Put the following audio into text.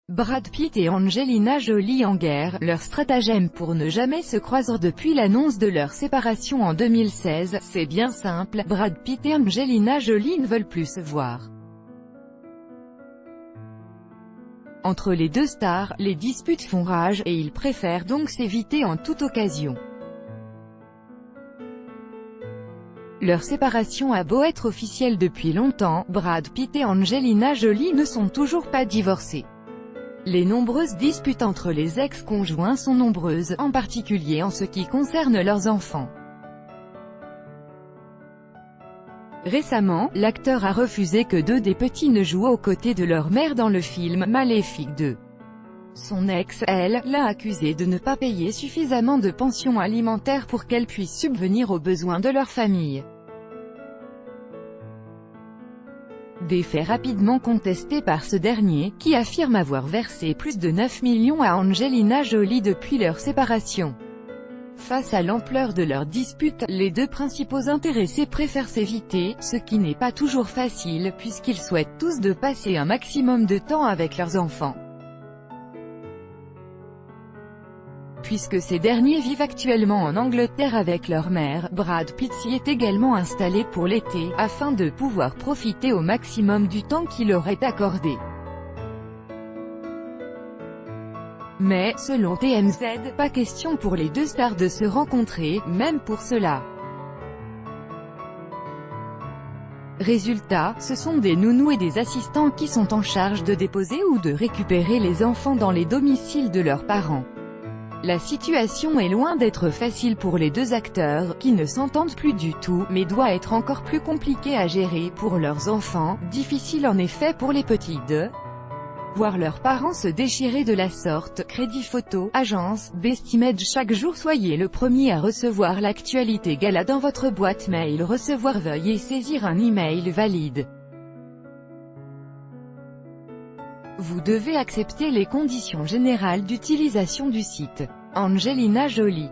Brad Pitt et Angelina Jolie en guerre, leur stratagème pour ne jamais se croiser depuis l'annonce de leur séparation en 2016, c'est bien simple, Brad Pitt et Angelina Jolie ne veulent plus se voir. Entre les deux stars, les disputes font rage, et ils préfèrent donc s'éviter en toute occasion. Leur séparation a beau être officielle depuis longtemps, Brad Pitt et Angelina Jolie ne sont toujours pas divorcés. Les nombreuses disputes entre les ex-conjoints sont nombreuses, en particulier en ce qui concerne leurs enfants. Récemment, l'acteur a refusé que deux des petits ne jouent aux côtés de leur mère dans le film Maléfique 2. Son ex, elle, l'a accusé de ne pas payer suffisamment de pension alimentaire pour qu'elle puisse subvenir aux besoins de leur famille. Des faits rapidement contestés par ce dernier, qui affirme avoir versé plus de 9 millions à Angelina Jolie depuis leur séparation. Face à l'ampleur de leur dispute, les deux principaux intéressés préfèrent s'éviter, ce qui n'est pas toujours facile puisqu'ils souhaitent tous de passer un maximum de temps avec leurs enfants. Puisque ces derniers vivent actuellement en Angleterre avec leur mère, Brad Pitt s'y est également installé pour l'été, afin de pouvoir profiter au maximum du temps qui leur est accordé. Mais, selon TMZ, pas question pour les deux stars de se rencontrer, même pour cela. Résultat, ce sont des nounous et des assistants qui sont en charge de déposer ou de récupérer les enfants dans les domiciles de leurs parents. La situation est loin d'être facile pour les deux acteurs, qui ne s'entendent plus du tout, mais doit être encore plus compliquée à gérer pour leurs enfants, difficile en effet pour les petits de voir leurs parents se déchirer de la sorte. Crédit photo, agence, Bestimage. Chaque jour soyez le premier à recevoir l'actualité gala dans votre boîte mail. Recevoir, veuillez saisir un email valide. Vous devez accepter les conditions générales d'utilisation du site. Angelina Jolie.